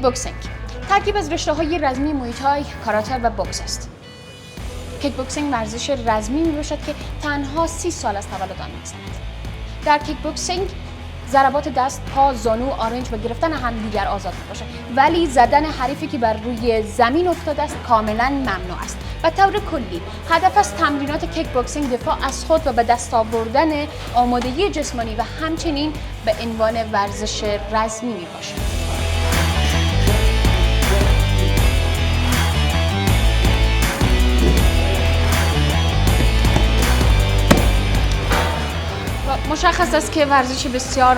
بوکسینگ ترکیب از رشته‌های رزمی موی‌تای، کاراته و بوکس است. کیک بوکسینگ ورزش رزمی میباشد که تنها 30 سال از تولد آن می‌گذرد. در کیک بوکسینگ ضربات دست، پا، زانو، آرنج و گرفتن همدیگر آزاد میباشد، ولی زدن حریفی که بر روی زمین افتاده است کاملا ممنوع است. و طور کلی هدف از تمرینات کیک بوکسینگ دفاع از خود و به دست آوردن آمادگی جسمانی و همچنین به عنوان ورزش رزمی میباشد. مشخص است که ورزش بسیار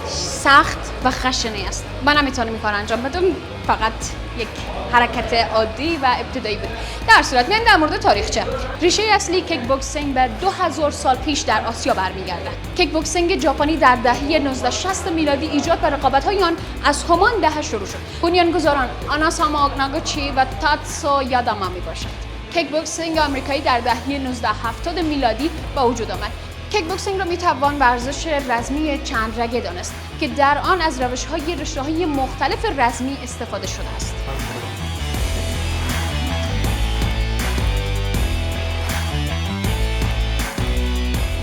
سخت و خشنی است. من نمیتونم این کار انجام بدم، فقط یک حرکت عادی و ابتدایی بود. در صورت میایم در مورد تاریخچه. ریشه اصلی کیک بوکسینگ به 2000 سال پیش در آسیا برمیگرده. کیک بوکسینگ ژاپنی در دهه 1960 میلادی ایجاد و رقابت‌های آن از همان دهه شروع شد. بنیانگذاران آناساما ناگوچی و تاتسو یاداما میباشند. کیک بوکسینگ آمریکایی در دهه 1970 میلادی به وجود آمد. کیک بوکسینگ را میتوان ورزش رزمی چند رگه دانست که در آن از روش‌های رشته‌های مختلف رزمی استفاده شده است.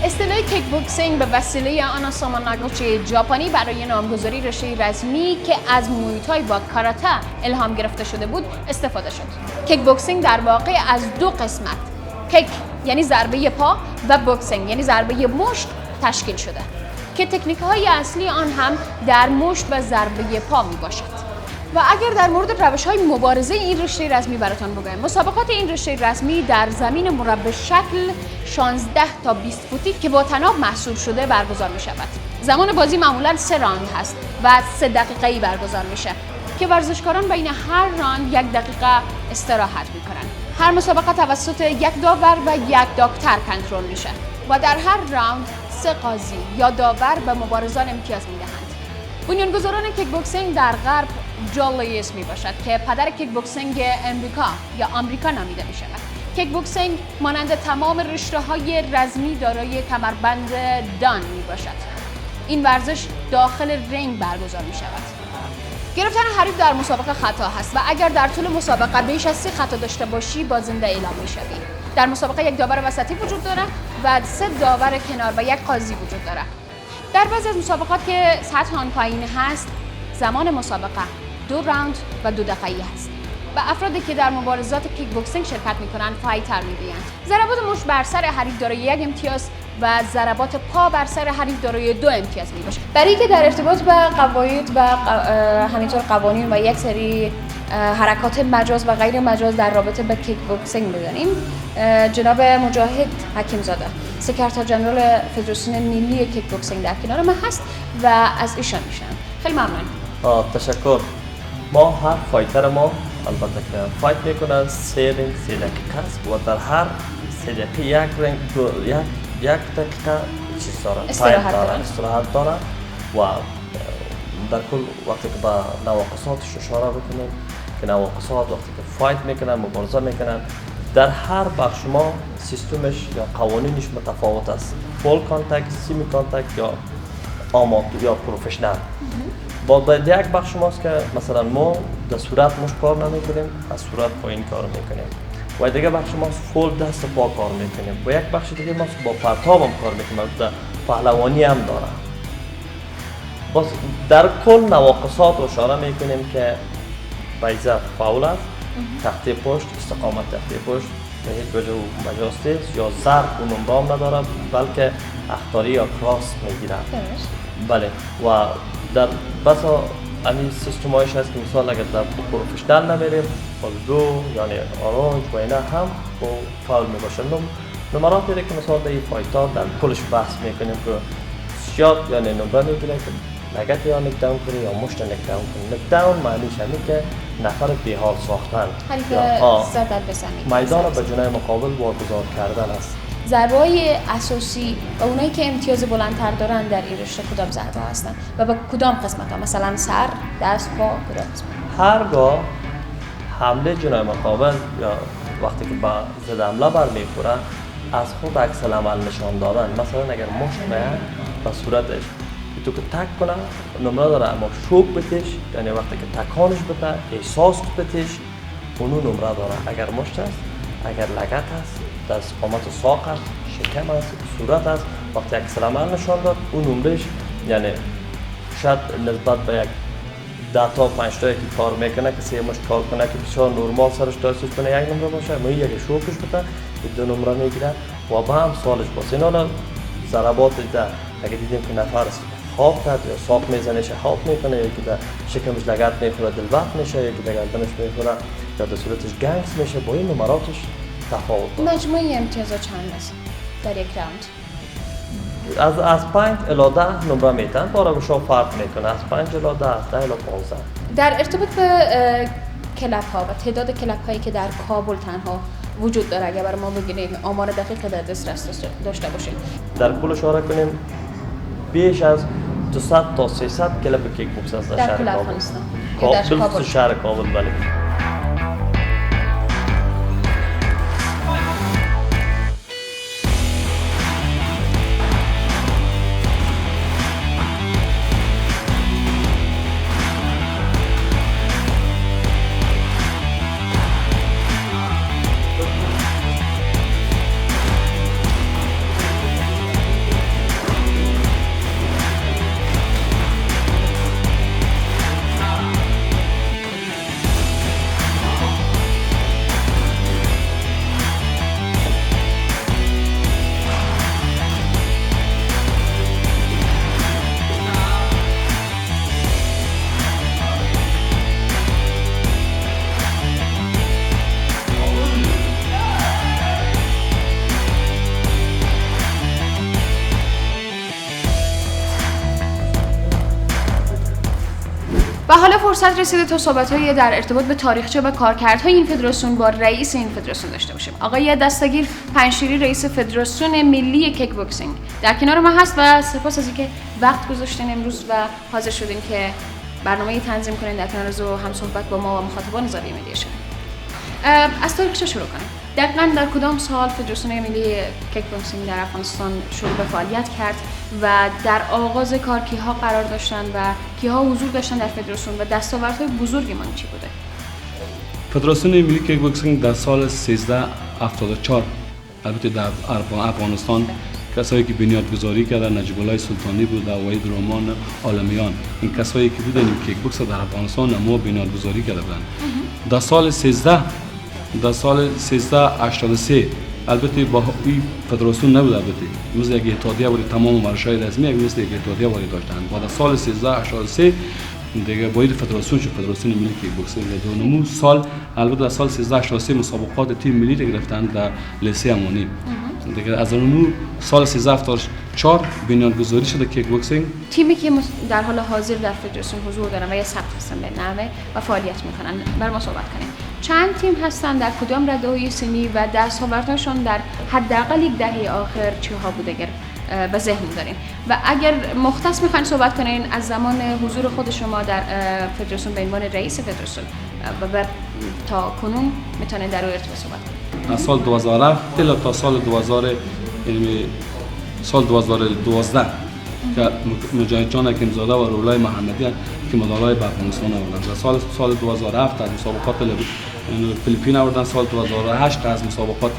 اصطلاح کیک بوکسینگ به وسیله آناساما ناگوچی ژاپنی برای نامگذاری رشته رزمی که از موی‌تای و کاراته الهام گرفته شده بود استفاده شد. کیک بوکسینگ در واقع از دو قسمت، کیک یعنی ضربه پا و بوکسینگ یعنی ضربه مشت تشکیل شده که تکنیک‌های اصلی آن هم در مشت و ضربه پا میباشد. و اگر در مورد روش‌های مبارزه این رشته رزمی براتون بگویم، مسابقات این رشته رزمی در زمین مربع شکل 16 تا 20 فوتی که با طناب محصور شده برگزار می‌شود. زمان بازی معمولاً 3 راند هست و 3 دقیقه‌ای برگزار میشه که ورزشکاران بین هر راند 1 دقیقه استراحت می‌کنند. هر مسابقه توسط یک داور و یک دکتر کنترل میشه و در هر راند 3 قاضی یا داور به مبارزان امتیاز میدهند. بنیانگذاران کیک بوکسینگ در غرب جولیس میباشد که پدر کیک بوکسینگ آمریکا نامیده میشود. کیک بوکسینگ مانند تمام رشته‌های رزمی دارای کمربند دان میباشد. این ورزش داخل رینگ برگزار میشود. گرفتن حریف در مسابقه خطا هست و اگر در طول مسابقه بیش از 30 خطا داشته باشی بازنده اعلام می‌شوی. در مسابقه 1 داور وسطی وجود دارد و 3 داور کنار و 1 قاضی وجود دارد. در بعضی از مسابقات که سطح آن پایین هست، زمان مسابقه 2 راند و 2 دقیقه‌ای هست. و افرادی که در مبارزات کیک بوکسینگ شرکت می‌کنند فایتر می‌گویند. ضربات مشت بر سر حریف دارای 1 امتیاز و ضربات پا بر سر حریف دارای 2 امتیاز میباشد. برای که در ارتباط به قواعد و همینطور قوانین و یک سری حرکات مجاز و غیر مجاز در رابطه با کیک بوکسینگ بدانیم، جناب مجاهد حکیمزاده سکرتر جنرال فدراسیون ملی کیک بوکسینگ در کنار من هست و از ایشان میشم. خیلی ممنون. تشکر. ما هر فایتر ما البته که فایت میکنن 3 رنگ 3 دقیقه است و در هر 3 دقیقه یک دقیقه چیز دارن، استراحت دارن و در کل وقتی که با نواقصاتش اشاره بکنیم که نواقصات وقتی که فایت میکنن مبارزه میکنن در هر بخش ما سیستمش یا قوانینش متفاوت است. فول کانتاکت، سیمی کانتاکت یا آماتور یا پروفشنال. با یک بخش ماست که مثلا ما در صورت مش کار نمیکنیم، از صورت پایین کار میکنیم و دیگه بخش ما فول دست پا کار میکنیم و یک بخش دیگه ما با پرتاب هم کار میکنیم و پهلوانی هم داره. باز در کل نواقصات رو اشاره میکنیم که بیضه فاول است، تخته پشت، استقامت تخته پشت به هیچ وجه مجاز نیست یا ضرب اون نمرام نداره بلکه اخطاری یا کراس میگیره. بله و در بسا همین سیستمایش هست که مثال اگر در پروفشنال نمیریم دو یعنی آرنج و اینا هم با فاول میباشن. نمرات دیگه که مثال در این فایتار در کلش بحث میکنیم که شات یعنی نمره میگیره که نگت یا نکداون کنی یا مشت نکداون کنی. نکداون معنیش همین که نفر بیحال ساختن، حریف زدن به زمین، میدان به جنای مقابل واگذار کردن است. ضربه‌های اساسی و اونایی که امتیاز بلندتر دارن در این رشته کدام ضربه هستن و به کدام قسمت ها؟ مثلا سر، دست، پا، کدام قسمت؟ هرگاه حمله جنای مقابل یا وقتی که با ضد حمله برمیخوره از خود عکس العمل نشان دادن. مثلا اگر مشت به صورتش تو که تک کنه نمره داره، اما شوک بتیش یعنی وقتی که تکانش بده احساس بتیش اونو نمره داره. اگر مشت است، اگر لگت است، دست قامت ساق است، شکم است، صورت است، وقتی عکس العمل نشان داد اون نمرش یعنی شاید نسبت به یک 10 تا 5 تا که کار میکنه که 3 مشت کار کنه که بسیار نرمال سرش تاسیس کنه یک نمره باشه، ما یک شوکش بده 2 نمره میگیره و با هم سالش باشه. اینا ضربات ده اگه دیدیم که نفر خواب کرد یا ساق میزنه خواب میکنه، یکی در شکمش لگت میخوره دلبق میشه، یکی در گردنش میخوره یا در صورتش گنگس میشه، با این نمراتش تفاوت داره. مجموعی امتیازها چند است در یک راوند؟ از 5 الی 10 نمره میتن، بارا به شما فرق میکنه از 5 الی 10 10 الی 15. در ارتباط به کلاب ها و تعداد کلاب هایی که در کابل تنها وجود داره اگر برای ما بگیریم آمار دقیق در دسترس داشته باشیم، در کل اشاره کنیم بیش از 200 تا 300 کلاب کیک بوکس است در کل افغانستان در کابل شهر کابل. بله. و حالا فرصت رسیده تا صحبت‌های در ارتباط به تاریخچه و کارکردهای این فدراسیون با رئیس این فدراسیون داشته باشیم. آقای دستگیر پنجشیری رئیس فدراسیون ملی کیک بوکسینگ در کنار ما هست و سپاس از اینکه وقت گذاشتین امروز و حاضر شدین که برنامه تنظیم کنین در کنار از هم صحبت با ما و مخاطبان زاویه مدیا شدین. از تاریخچه شروع کنیم. دقیقاً در کدام سال فدراسیون ملی کیک بوکسینگ در افغانستان شروع به فعالیت کرد و در آغاز کار کیها قرار داشتن و کیها حضور داشتن در فدراسیون و دستاوردهای بزرگمان چی بوده؟ فدراسیون ملی کیک بوکسینگ در سال 1374 البته در افغانستان کسایی که بنیادگذاری کردن نجیب الله سلطانی بود و وحید رحمان عالمیان، این کسایی که بودن این کیک بوکس در افغانستان ما بنیادگذاری کرده بودن. در سال 1383 البته با این فدراسیون نبود، البته مثل یک اتحادیه بود، تمام ورزش‌های رسمی مثل یک اتحادیه بود داشتند. بعد از سال 1383 دیگه باید فدراسیون شد، فدراسیون ملی کیک بوکسینگ. دونمو سال البته در سال 1383 مسابقات تیم ملی را گرفتند در لیسه امانی. دیگه از اون سال 1374 بنیانگذاری شده کیک بوکسینگ. تیمی که در حال حاضر در فدراسیون حضور دارن و یا ثبت هستن به نامه و فعالیت میکنن بر ما صحبت کنیم. چند تیم هستن، در کدام رده‌های سنی و دستاوردهاشون در حداقل یک دهه آخر چه بوده اگر به ذهن دارین و اگر مختص میخواین صحبت کنین از زمان حضور خود شما در فدراسیون به عنوان رئیس فدراسیون و تا کنون میتونین در اون ارتباط صحبت کنین. از سال 2007 تا سال 2012 که مجاهد جان حکیمزاده و رولای محمدی که مدالای به افغانستان آوردند. سال 2007 از مسابقات فیلیپین آوردن، سال 2008 از مسابقات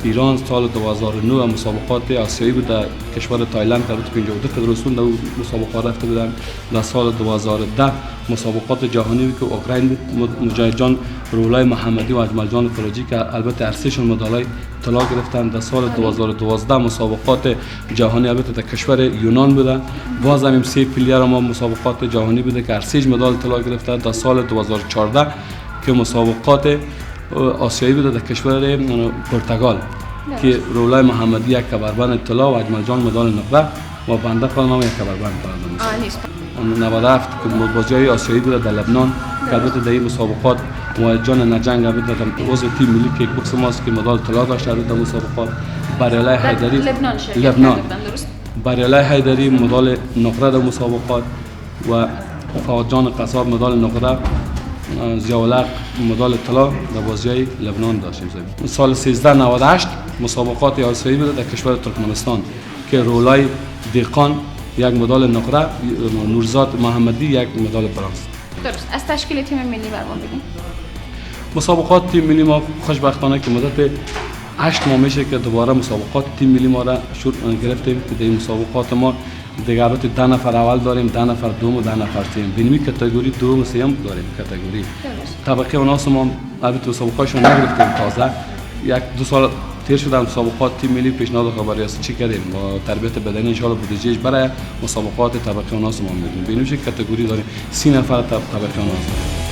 ایران، سال 2009 مسابقات آسیایی بود در کشور تایلند که 52 فدراسیون در مسابقات رفته بودن. در سال 2010 مسابقات جهانی بود که اوکراین مجاهد جان رولای محمدی و اجمل جان فراجی که البته ارسیشون مدالای طلا گرفتن. در سال 2012 مسابقات جهانی البته در کشور یونان بوده، باز هم 3 پلیر ما مسابقات جهانی بوده که ارسیج مدال طلا گرفتن. در سال 2014 که مسابقات آسیایی بوده در کشور پرتغال که رولای محمدی یک کمربند طلا و اجمل جان مدال نقره و بنده خودم هم یک کمربند کردم. 97 که بازی‌های آسیایی بوده در لبنان که البته در این مسابقات موحد جان نجنگ البته عضو تیم ملی کیک بوکس ماست که مدال طلا داشته در مسابقات. بریالای حیدری لبنان بریالای حیدری مدال نقره در مسابقات و فواد جان قصاب مدال نقره، ضیاءالحق مدال طلا در بازی‌های لبنان داشتیم. سال 1398 مسابقات آسیایی بود در کشور ترکمنستان که رولای دیقان یک مدال نقره، نورزاد محمدی یک مدال برنز. درست. از تشکیل تیم ملی برام بگین. مسابقات تیم ملی ما خوشبختانه که مدت 8 ماه میشه که دوباره مسابقات تیم ملی ما را شروع گرفتیم که در مسابقات ما دیگه البته 10 نفر اول داریم، 10 نفر دوم و 10 نفر سوم. بینمی کاتگوری دوم و سوم داریم کاتگوری. طبقه اوناس ما البته مسابقاتشون نگرفتیم تازه. یک دو سال تیر شدن مسابقات تیم ملی پیشنهاد خبریاست چی کردیم با تربیت بدنی ان شاء الله بودجهش برای مسابقات طبقه اوناس ما میدیم. بینیم که کاتگوری داریم 30 نفر طبقه اوناس.